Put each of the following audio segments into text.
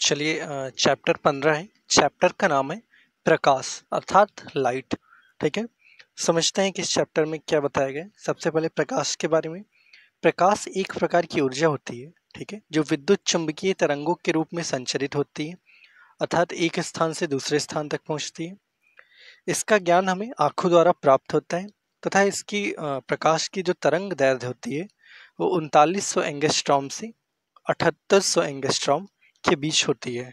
चलिए चैप्टर 15 है। चैप्टर का नाम है प्रकाश अर्थात लाइट। ठीक है, समझते हैं कि इस चैप्टर में क्या बताया गया है। सबसे पहले प्रकाश के बारे में। प्रकाश एक प्रकार की ऊर्जा होती है, ठीक है, जो विद्युत चुंबकीय तरंगों के रूप में संचरित होती है, अर्थात एक स्थान से दूसरे स्थान तक पहुंचती है। इसका ज्ञान हमें आंखों द्वारा प्राप्त होता है तथा इसकी प्रकाश की जो तरंग दैर्ध्य होती है वो 3900 एंगस्ट्रॉम से 7800 एंगस्ट्रॉम के बीच होती है।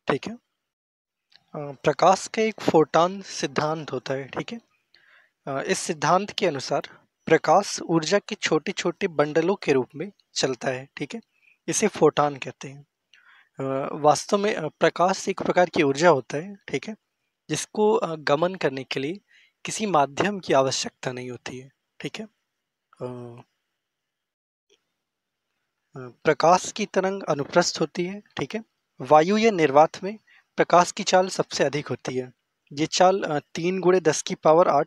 ठीक है, प्रकाश का एक फोटॉन सिद्धांत होता है। ठीक है, इस सिद्धांत के अनुसार प्रकाश ऊर्जा के छोटे छोटे बंडलों के रूप में चलता है। ठीक है, इसे फोटॉन कहते हैं। वास्तव में प्रकाश एक प्रकार की ऊर्जा होता है, ठीक है, जिसको गमन करने के लिए किसी माध्यम की आवश्यकता नहीं होती है। ठीक है, प्रकाश की तरंग अनुप्रस्थ होती है। ठीक है, वायु या निर्वात में प्रकाश की चाल सबसे अधिक होती है। ये चाल 3 × 10⁸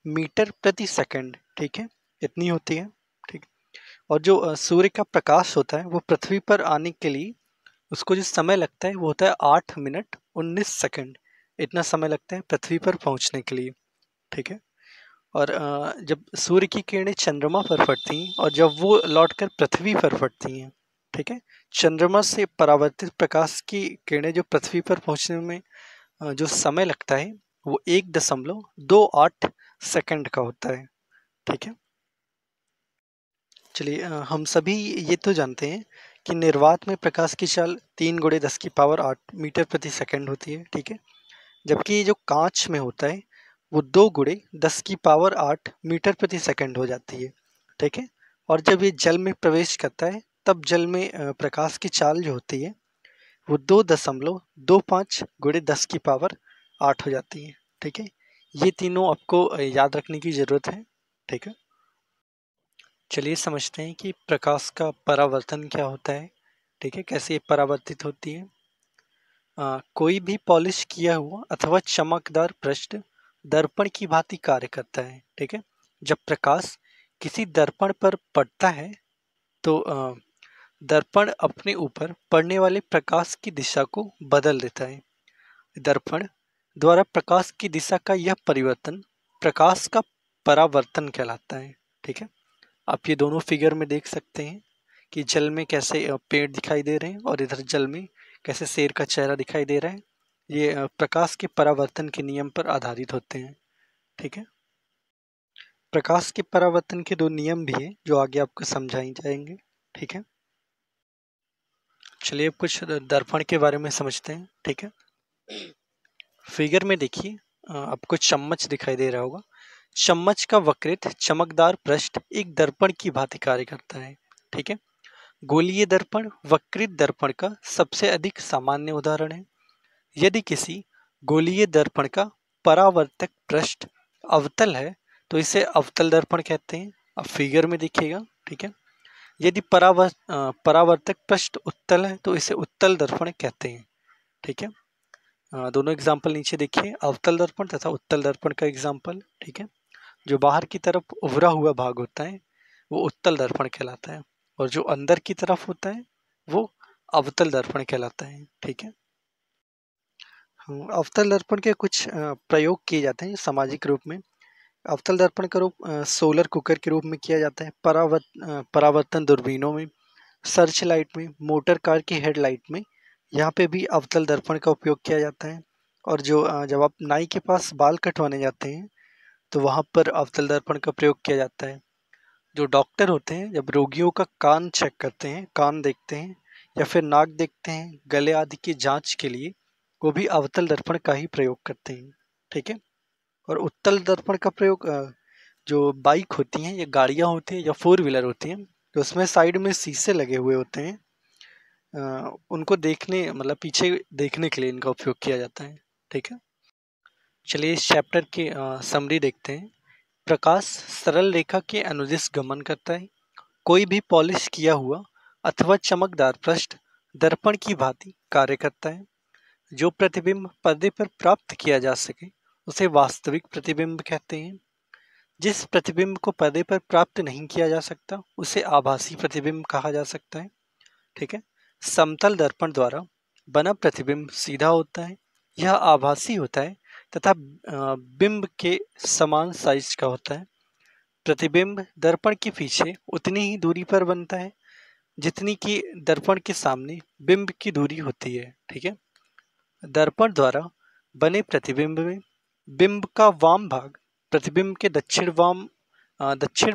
मीटर प्रति सेकंड, ठीक है, इतनी होती है। ठीक, और जो सूर्य का प्रकाश होता है वो पृथ्वी पर आने के लिए उसको जो समय लगता है वो होता है 8 मिनट 19 सेकंड। इतना समय लगता है पृथ्वी पर पहुंचने के लिए। ठीक है, और जब सूर्य की किरणें चंद्रमा पर पड़ती हैं और जब वो लौटकर पृथ्वी पर पड़ती हैं, ठीक है, चंद्रमा से परावर्तित प्रकाश की किरणें जो पृथ्वी पर पहुंचने में जो समय लगता है वो 1.28 सेकंड का होता है। ठीक है, चलिए हम सभी ये तो जानते हैं कि निर्वात में प्रकाश की चाल 3 × 10⁸ मीटर प्रति सेकंड होती है। ठीक है, जबकि ये जो कांच में होता है वो 2 × 10⁸ मीटर प्रति सेकंड हो जाती है। ठीक है, और जब ये जल में प्रवेश करता है तब जल में प्रकाश की चाल जो होती है वो 2.25 × 10⁸ हो जाती है। ठीक है, ये तीनों आपको याद रखने की जरूरत है। ठीक है, चलिए समझते हैं कि प्रकाश का परावर्तन क्या होता है। ठीक है, कैसे ये परावर्तित होती है। कोई भी पॉलिश किया हुआ अथवा चमकदार पृष्ठ दर्पण की भांति कार्य करता है। ठीक है, जब प्रकाश किसी दर्पण पर पड़ता है तो दर्पण अपने ऊपर पड़ने वाले प्रकाश की दिशा को बदल देता है। दर्पण द्वारा प्रकाश की दिशा का यह परिवर्तन प्रकाश का परावर्तन कहलाता है। ठीक है, आप ये दोनों फिगर में देख सकते हैं कि जल में कैसे पेड़ दिखाई दे रहे हैं और इधर जल में कैसे शेर का चेहरा दिखाई दे रहा है। ये प्रकाश के परावर्तन के नियम पर आधारित होते हैं। ठीक है, प्रकाश के परावर्तन के 2 नियम भी हैं जो आगे आपको समझाए जाएंगे। ठीक है, चलिए अब कुछ दर्पण के बारे में समझते हैं। ठीक है, फिगर में देखिए आपको चम्मच दिखाई दे रहा होगा। चम्मच का वक्रित चमकदार पृष्ठ एक दर्पण की भांति कार्य करता है। ठीक है, गोलीय दर्पण वक्रित दर्पण का सबसे अधिक सामान्य उदाहरण है। यदि किसी गोलीय दर्पण का परावर्तक पृष्ठ अवतल है तो इसे अवतल दर्पण कहते हैं। अब फिगर में देखिएगा। ठीक है, यदि परावर्तक पृष्ठ उत्तल है तो इसे उत्तल दर्पण कहते हैं। ठीक है, दोनों एग्जाम्पल नीचे देखिए, अवतल दर्पण तथा उत्तल दर्पण का एग्जाम्पल। ठीक है, जो बाहर की तरफ उभरा हुआ भाग होता है वो उत्तल दर्पण कहलाता है और जो अंदर की तरफ होता है वो अवतल दर्पण कहलाता है। ठीक है, अवतल दर्पण के कुछ प्रयोग किए जाते हैं सामाजिक रूप में। अवतल दर्पण का रूप सोलर कुकर के रूप में किया जाता है, परावर्तन दूरबीनों में, सर्च लाइट में, मोटर कार की हेडलाइट में, यहाँ पे भी अवतल दर्पण का उपयोग किया जाता है। और जो जब आप नाई के पास बाल कटवाने जाते हैं तो वहाँ पर अवतल दर्पण का प्रयोग किया जाता है। जो डॉक्टर होते हैं जब रोगियों का कान चेक करते हैं, कान देखते हैं या फिर नाक देखते हैं, गले आदि की जांच के लिए वो भी अवतल दर्पण का ही प्रयोग करते हैं। ठीक है, और उत्तल दर्पण का प्रयोग जो बाइक होती हैं या गाड़ियाँ होती हैं या 4 व्हीलर होती हैं तो उसमें साइड में शीशे लगे हुए होते हैं, उनको देखने मतलब पीछे देखने के लिए इनका उपयोग किया जाता है। ठीक है, चलिए इस चैप्टर की समरी देखते हैं। प्रकाश सरल रेखा के अनुदिश गमन करता है। कोई भी पॉलिश किया हुआ अथवा चमकदार पृष्ठ दर्पण की भांति कार्य करता है। जो प्रतिबिंब पर्दे पर प्राप्त किया जा सके उसे वास्तविक प्रतिबिंब कहते हैं। जिस प्रतिबिंब को पर्दे पर प्राप्त नहीं किया जा सकता उसे आभासी प्रतिबिंब कहा जा सकता है। ठीक है, समतल दर्पण द्वारा बना प्रतिबिंब सीधा होता है, यह आभासी होता है तथा बिंब के समान साइज का होता है। प्रतिबिंब दर्पण के पीछे उतनी ही दूरी पर बनता है जितनी कि दर्पण के सामने बिंब की दूरी होती है। ठीक है। दर्पण द्वारा बने प्रतिबिंब में बिंब का वाम भाग प्रतिबिंब के दक्षिण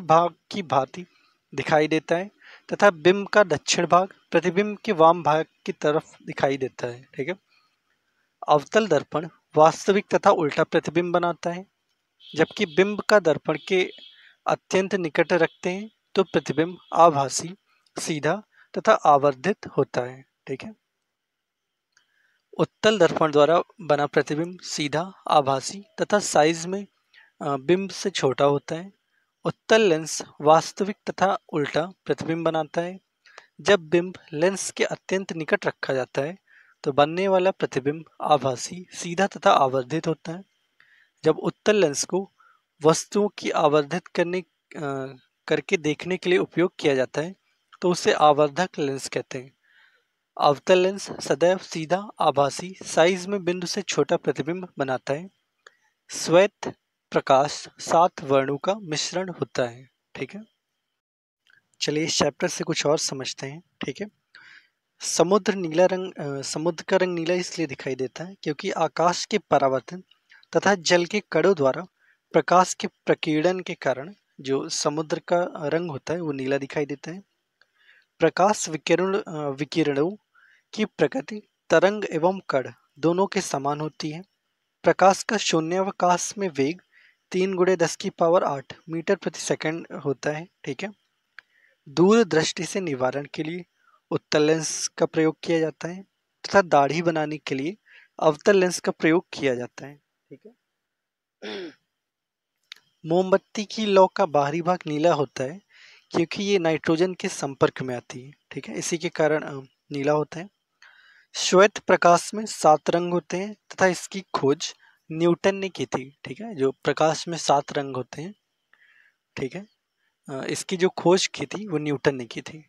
भाग की भांति दिखाई देता है तथा बिंब का दक्षिण भाग प्रतिबिंब के वाम भाग की तरफ दिखाई देता है। ठीक है। अवतल दर्पण वास्तविक तथा उल्टा प्रतिबिंब बनाता है, जबकि बिंब का दर्पण के अत्यंत निकट रखते हैं तो प्रतिबिंब आभासी, सीधा तथा आवर्धित होता है। ठीक है। उत्तल दर्पण द्वारा बना प्रतिबिंब सीधा, आभासी तथा साइज में बिंब से छोटा होता है। उत्तल लेंस वास्तविक तथा उल्टा प्रतिबिंब बनाता है। जब बिंब लेंस के अत्यंत निकट रखा जाता है तो बनने वाला प्रतिबिंब आभासी, सीधा तथा आवर्धित होता है। जब उत्तल लेंस को वस्तुओं की आवर्धित करके देखने के लिए उपयोग किया जाता है तो उसे आवर्धक लेंस कहते हैं। अवतल लेंस सदैव सीधा, आभासी, साइज में बिंदु से छोटा प्रतिबिंब बनाता है। श्वेत प्रकाश 7 वर्णों का मिश्रण होता है। ठीक है। चलिए इस चैप्टर से कुछ और समझते हैं। ठीक है। समुद्र का रंग नीला इसलिए दिखाई देता है क्योंकि आकाश के परावर्तन तथा जल के कणों द्वारा प्रकाश के प्रकीर्णन के कारण जो समुद्र का रंग होता है वो नीला दिखाई देता है। प्रकाश विकिरणों की प्रकृति तरंग एवं कण दोनों के समान होती है। प्रकाश का शून्यावकाश में वेग 3 × 10⁸ मीटर प्रति सेकंड होता है। ठीक है। दूर दृष्टि से निवारण के लिए उत्तल लेंस का प्रयोग किया जाता है तथा दाढ़ी बनाने के लिए अवतल लेंस का प्रयोग किया जाता है। ठीक है। मोमबत्ती की लौ का बाहरी भाग नीला होता है क्योंकि ये नाइट्रोजन के संपर्क में आती है। ठीक है। इसी के कारण नीला होता है। श्वेत प्रकाश में 7 रंग होते हैं तथा इसकी खोज न्यूटन ने की थी। ठीक है। जो प्रकाश में 7 रंग होते हैं, ठीक है, इसकी जो खोज की थी वो न्यूटन ने की थी।